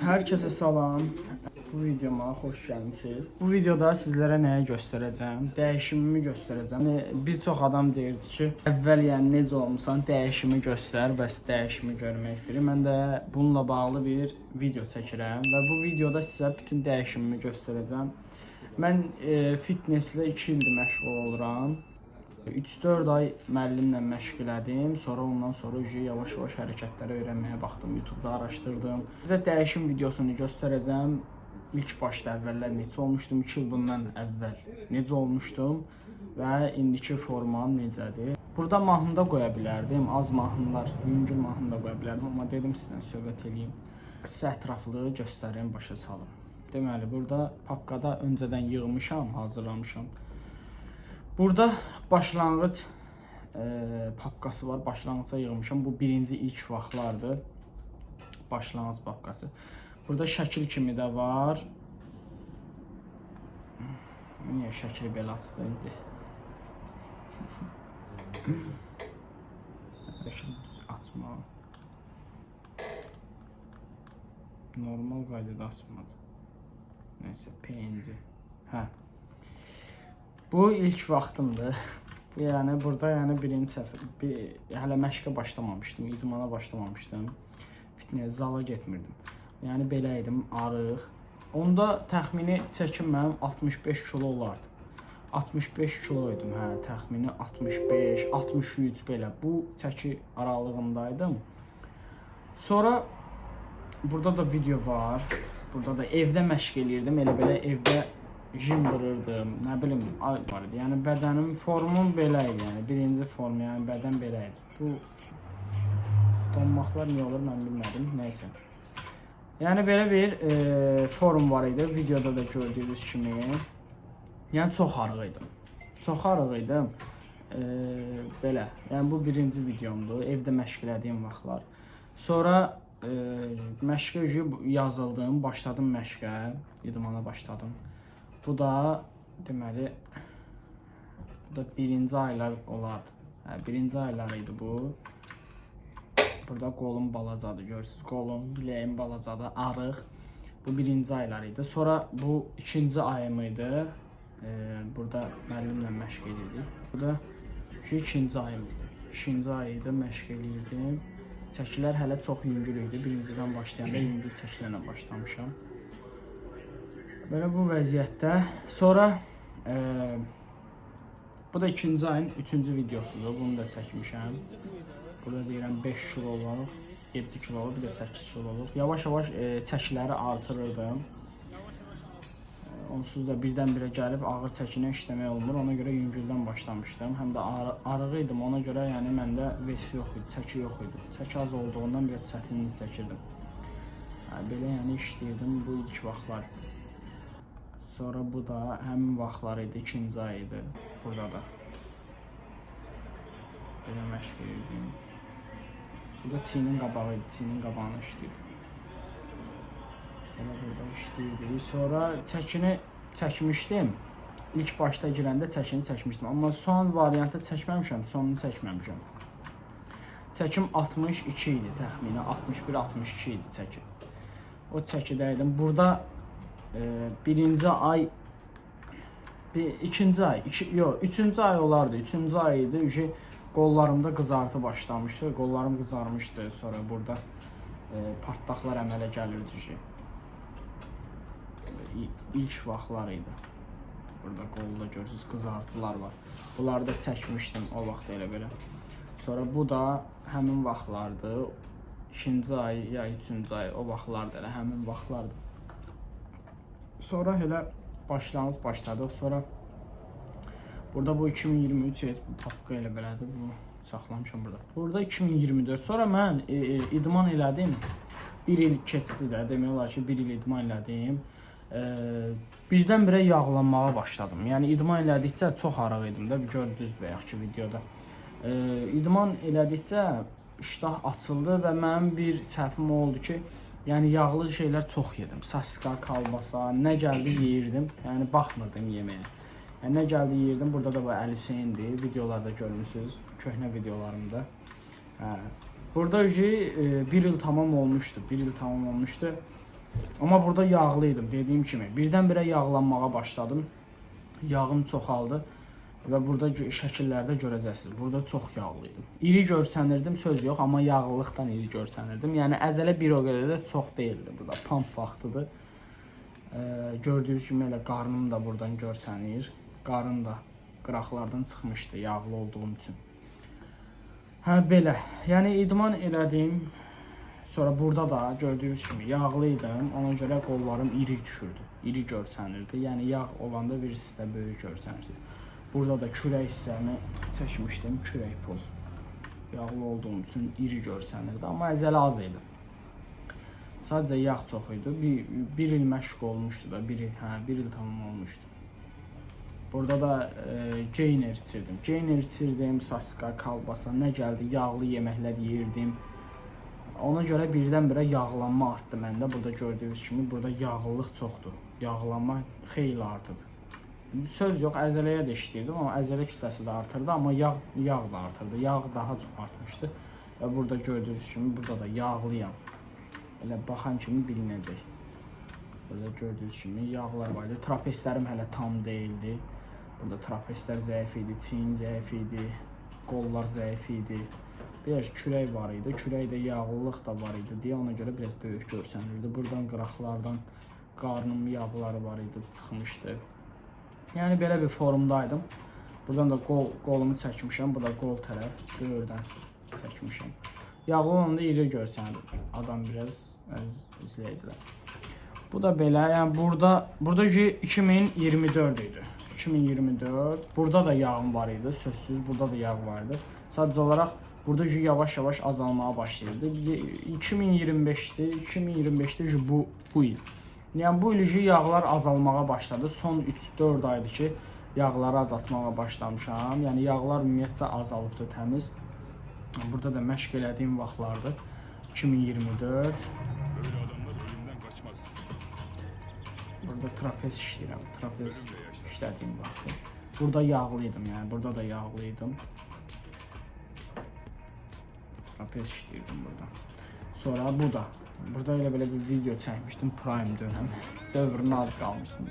Herkese salam. Bu videoma xoş gəlmisiniz. Bu videoda sizlərə nəyi göstərəcəm? Dəyişimimi göstərəcəm. Bir çox adam deyirdi ki, əvvəl yəni necə olmusan, dəyişimi göstər, bəs dəyişimi görmək istəyirəm. Mən də bununla bağlı bir video çəkirəm və bu videoda sizə bütün dəyişimimi göstərəcəm. Mən fitnesslə 2 ildir məşğul oluram. 3-4 ay müəllimlə məşq elədim. Sonra ondan sonra yavaş-yavaş hərəkətləri öyrənməyə baxdım. YouTube-da araşdırdım. Sizə dəyişim videosunu göstərəcəm. İlk başda əvvəllər necə olmuşdum, 2 il bundan əvvəl necə olmuşdum və indiki formam necədir. Burada mahnıda qoya bilərdim, az mahnılar, yüngül mahnıda qoya bilərdim, amma dedim sizlə söhbət eləyim. Sizə ətraflı göstərim, başa salım. Deməli, burada papkada öncədən yığmışam, hazırlamışam. Burada başlanğıc papkası var, başlanğıca yığmışam. Bu birinci ilk vaxtlardır, başlanğıc papkası. Burada şəkil kimi də var. Niyə şəkili belə açdı indi? Şəkil açma. Normal qaydada açmadı. Neyse, PNG. Hə. Bu ilk vaxtımdır. Yəni burada birinci səfər hələ məşqə başlamamışdım, idmana başlamamışdım. Fitness zala getmirdim. Yəni belə idim, arıq. Onda təxmini çəkim mənim 65 kilo olardı. 65 kilo idim, hə, təxmini 65, 63 belə bu çəki aralığındaydım. Sonra burada da video var. Burada da evdə məşq eləyirdim. Elə belə evdə jim vururdum, nə bilim, var idi. Yəni bədənim, formum belə idi. Yəni birinci form, yəni bədən belə idi. Bu donmaqlar niyə olur mən bilmədim. Nəysə. Yəni belə bir form var idi. Videoda da gördüyünüz kimi. Yəni çox arıq idim. Çox arıq idim. Belə. Yəni bu birinci videomdur. Evdə məşq elədiyim vaxtlar. Sonra məşqə yazıldım, başladım məşqə, idmana başladım. Bu da deməli bu da birinci aylar olardı. Hə, birinci aylar idi bu. Burada qolum balacadır, görürsünüz. Qolum, biləyim balacadır, arıq. Bu birinci aylar idi. Sonra bu ikinci ayım idi. Burada müəllimlə məşq edirdik. Bu da ikinci ayım idi. İkinci ay idi, məşq edirdim. Çəkilər hələ çox yüngül idi. Birincidən başlayanda yüngül çəkilərlə başlamışam. Belə bu vəziyyətdə. Sonra bu da ikinci ayın 3-cü videosudur. Bunu da çəkmişəm. Burada deyirəm 5 kiloluq, 7 kiloluq, bir də 8 kiloluq. Yavaş-yavaş çəkiləri artırırdım. Onsuz da birdən-birə gəlib ağır çəkinə işləmək olmur. Ona görə yüngüldən başlamışdım. Həm də arıq idim. Ona görə yəni məndə vəs yox idi, çəki yox idi. Çəki az olduğundan biraz çətinlik çəkirdim. Belə yəni işləyirdim. Bu ilk vaxtlar. Sonra bu da həmin vaxtlar idi, ikinci ay idi. Burada da. Belə məşq edirdim. Bu da çiynin qabağı idi, çiynin qabağını işləyirdim. Belə burada işləyirdik. Sonra çəkini çəkmişdim. İlk başda girəndə çəkini çəkmişdim. Amma son variantda çəkməmişəm, sonunu çəkməmişəm. Çəkim 62 idi təxmini, 61-62 idi çəki. O çəkidəydim. Burada birinci ay, ikinci ay, yox, üçüncü ay olardı. Üçüncü ay idi. Qollarımda qızartı başlamışdı. Qollarım qızarmışdı. Sonra burada partlaqlar əmələ gəlirdi. İlk vaxtlar idi. Burada qolda görürsünüz qızartılar var. Bunları da çəkmişdim o vaxt elə belə. Sonra bu da həmin vaxtlardı. İkinci ay ya üçüncü ay o vaxtlardı elə həmin vaxtlardı. Sonra elə başlanğıc başladıq. Sonra burada bu 2023 papka elə belədir. Bunu saxlamışam burada. Burada 2024. Sonra mən idman elədim. 1 il keçdi də. Demək olar ki 1 il idman elədim. Birdən-birə yağlanmağa başladım. Yəni idman elədikcə çox arıq idim də. Gördünüz bayaq ki videoda. İdman elədikcə iştah açıldı və mənim bir səhvim oldu ki, yəni yağlı şeylər çox yedim. Saska, kalbasa, nə gəldi yeyirdim. Yəni baxmırdım yeməyə. Yəni nə gəldi yeyirdim. Burada da bu Əli Hüseyndir. Videolarda görmüsünüz. Köhnə videolarımda. Burada 1 il tamam olmuşdu. 1 il tamam olmuşdu. Amma burada yağlı idim, dediyim kimi. Birdən-birə yağlanmağa başladım. Yağım çoxaldı və burada şəkillərdə görəcəksiniz. Burada çox yağlı idim. İri görsənirdim, söz yox, amma yağlılıqdan iri görsənirdim. Yəni əzələ bir o qədər də çox deyildi. Burada pump vaxtıdır. Gördüyünüz kimi elə qarnım da buradan görsənir. Qarın da qıraqlardan çıxmışdı yağlı olduğum üçün. Hə belə. Yəni idman elədim. Sonra burada da gördüyünüz kimi yağlı idim. Ona görə qollarım iri düşürdü. İri görsənirdi. Yəni yağ olanda birisi də böyük görsənirsiniz. Burada da kürək hissəni çəkmişdim. Kürək poz. Yağlı olduğum üçün iri görsənirdi. Amma əzələ az idi. Sadəcə yağ çox idi. Bir il məşq olmuşdu da. Bir il tamam olmuşdu. Burada da gainer içirdim. Gainer içirdim. Saska, kalbasa, nə gəldi. Yağlı yeməklər yeyirdim. Ona görə birdən-birə yağlanma artdı məndə. Burada gördüyünüz kimi burada yağlılıq çoxdur. Yağlanma xeyli artıb. Söz yox, əzələyə də işləyirdim, amma əzələ kütləsi də artırdı, amma yağ da artırdı. Yağ daha çox artmışdı. Və burada gördüyünüz kimi burada da yağlıyam. Elə baxan kimi bilinəcək. Burada gördüyünüz kimi yağlar var idi. Trapezlərim hələ tam deyildi. Burada trapezlər zəif idi, çiyin zəif idi, qollar zəif idi. Biraz kürək var idi. Kürəkdə yağlılıq da var idi deyə ona görə biraz böyük görsənirdi. Buradan qıraqlardan qarnım yağları var idi, çıxmışdı. Yəni belə bir formdaydım. Buradan da qolumu çəkmişəm. Bu da qol tərəf, böyürdən çəkmişəm. Yağlı olanda iri görsənir adam biraz, əziz izləyicilər. Bu da belə, yəni burada 2024 idi. 2024. Burada da yağım var idi, sözsüz burada da yağ var idi. Sadəcə olaraq burada yavaş-yavaş azalmağa başlayırdı. 2025'te 2025'te bu il. Yəni bu il yağlar azalmağa başladı. Son 3-4 aydır ki yağları azaltmağa başlamışam. Yəni yağlar ümumiyyətcə azalıbdı, təmiz. Burada da məşq elədiyim vaxtlardır. 2024. Böyle adamlar ölümden kaçmaz. Burada trapez işləyirəm. Trapez işlədiyim vaxtı. Burada yağlıydım, yəni burada da yağlıydım. Trapez işləyirdim burada. Sonra bu da. Burada elə belə bir video çəkmişdim prime dönəm. Dövrünə az qalmışsın.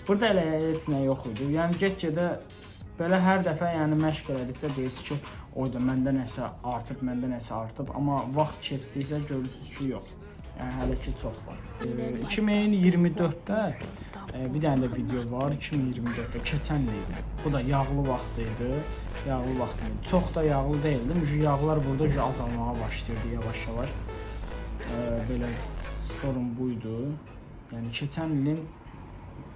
Burada elə heç nə yox idi. Yəni get-gedə belə hər dəfə yəni məşq elədikcə deyirsiniz ki, oyda məndə nəsə artıb, amma vaxt keçdikcə görürsünüz ki, yox. Yəni hələ ki çox var. 2024-də bir dənə də video var. 2024-də keçən il idi. Bu da yağlı vaxt idi. Çox da yağlı değildi. Yağlar burada azalmağa başlayırdı yavaş-yavaş. Belə forum buydu. Yəni keçən ilin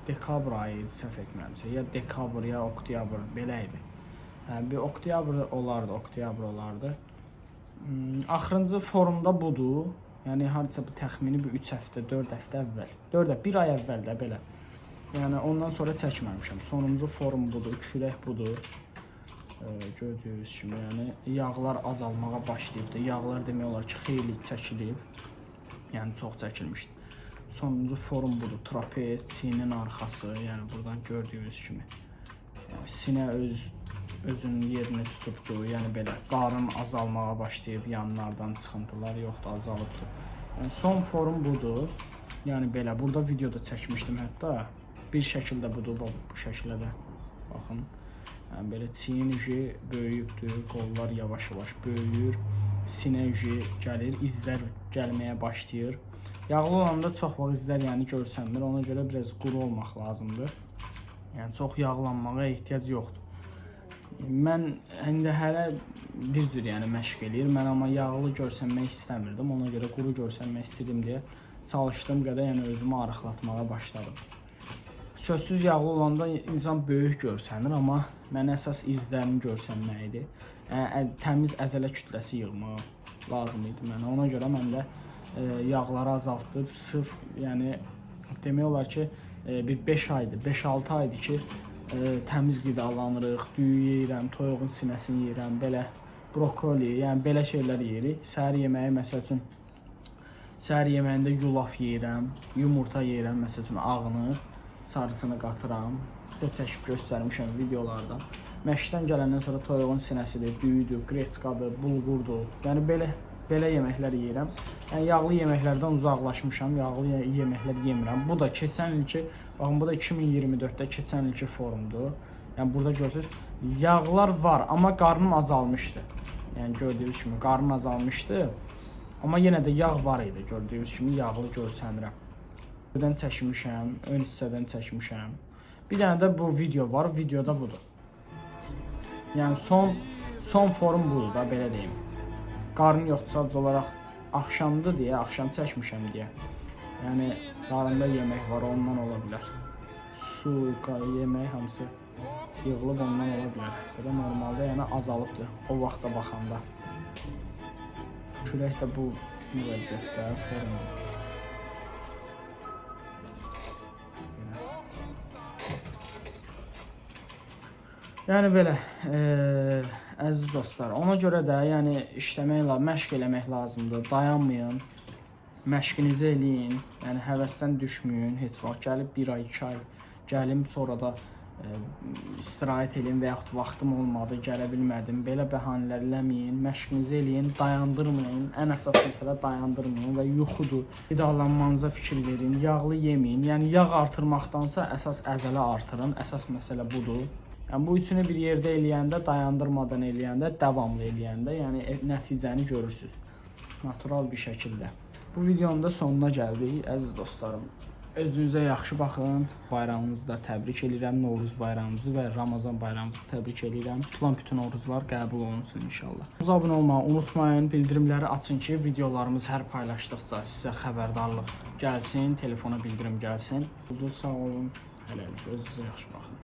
dekabr ayı idi, səhv etmirəmsə. Ya dekabr ya oktyabr belə idi. Bir oktyabr olardı. Axırıncı forumda budur. Yəni hardasa bu təxmini bir 3 həftə, 4 həftə əvvəl. 1 ay əvvəl də belə. Yəni ondan sonra çəkməmişəm. Sonuncu forum budur, kürək budur. Gördüyünüz kimi, yəni yağlar azalmağa başlayıbdı. Yağlar demək olar ki, xeyli çəkilib. Yəni çox çəkilmişdi. Sonuncu forum budur. Trapez, çiyinin arxası, yəni buradan gördüyünüz kimi. Yəni sinə özünün yerini tutubdu. Yəni belə qarın azalmağa başlayıb, yanlardan çıxıntılar yoxdur, azalıbdı. Yəni son forum budur. Yəni belə burada videoda çəkmişdim hətta. Bir şəkildə budur, bu şəkildə də baxın. Yəni belə çiyin ucu böyüyübdür, qollar yavaş-yavaş böyüyür, sinə ucu gəlir, izlər gəlməyə başlayır. Yağlı olanda çox vaxt izlər yəni görsənmir, ona görə biraz quru olmaq lazımdır. Yəni çox yağlanmağa ehtiyac yoxdur. Mən indi hələ bir cür yəni məşq eləyir. Mən amma yağlı görsənmək istəmirdim, ona görə quru görsənmək istədim deyə çalışdığım qədər yəni özümü arıqlatmağa başladım. Sözsüz yağlı olanda insan böyük görsənir, amma mən əsas izlərini görsənmək idi. Təmiz əzələ kütləsi yığmaq lazım idi mənə. Ona görə mən də yağları azaltdıb, sırf yəni demək olar ki, bir 5 aydır, 5-6 aydır ki, təmiz qidalanırıq, düyü yeyirəm, toyuğun sinəsini yeyirəm, belə brokoli, yəni belə şeylər yeyirik. Səhər yeməyi məsəl üçün, səhər yeməyində yulaf yeyirəm, yumurta yeyirəm, məsəl üçün ağını, sarısını qatıram. Sizə çəkib göstərmişəm videolarda. Məşqdən gələndən sonra toyuğun sinəsidir, düyüdür, qreçkadır, bulğurdur. Yəni belə belə yeməklər yeyirəm. Yəni yağlı yeməklərdən uzaqlaşmışam, yağlı yeməklər yemirəm. Bu da keçən ilki, baxın bu da 2024-də keçən ilki forumdur. Yəni burada görürsüz, yağlar var, amma qarnım azalmışdı. Yəni gördüyünüz kimi qarnım azalmışdı. Amma yenə də yağ var idi, gördüyünüz kimi yağlı görsənirəm. Buradan çəkmişəm, ön hissədən çəkmişəm. Bir dənə də bu video var, videoda budur. Yəni son forum budur da, belə deyim. Qarnı yoxdur, sadəcə olaraq axşamdır deyə, axşam çəkmişəm deyə. Yəni qarnında yemək var, ondan ola bilər. Su, yemək hamısı yığılıb ondan ola bilər. Belə normalda yəni azalıbdır o vaxta baxanda. Külək də bu vəziyyətdə forumdur. Yəni belə, əziz dostlar, ona görə də yəni işləmək, məşq eləmək lazımdır. Dayanmayın, məşqinizi eləyin, yəni həvəsdən düşməyin. Heç vaxt gəlib 1 ay, 2 ay gəlim, sonra da istirahət edin və yaxud vaxtım olmadı, gələ bilmədim. Belə bəhanələr eləməyin, məşqinizi eləyin, dayandırmayın. Ən əsas məsələ dayandırmayın və yuxudur. Qidalanmanıza fikir verin, yağlı yeməyin. Yəni yağ artırmaqdansa əsas əzələ artırın. Əsas məsələ budur. Yəni bu üçünü bir yerdə eləyəndə, dayandırmadan eləyəndə, davamlı eləyəndə, yəni nəticəni görürsüz. Natural bir şəkildə. Bu videonun da sonuna gəldik, əziz dostlarım. Özünüzə yaxşı baxın. Bayramınızı da təbrik edirəm. Novruz bayramınızı və Ramazan bayramınızı təbrik edirəm. Tutulan bütün oruclar qəbul olunsun inşallah. Bize abunə olmağı unutmayın. Bildirimləri açın ki, videolarımız hər paylaşdıqca sizə xəbərdarlıq gəlsin, telefona bildirim gəlsin. Sağ olun. Hələlik özünüzə yaxşı baxın.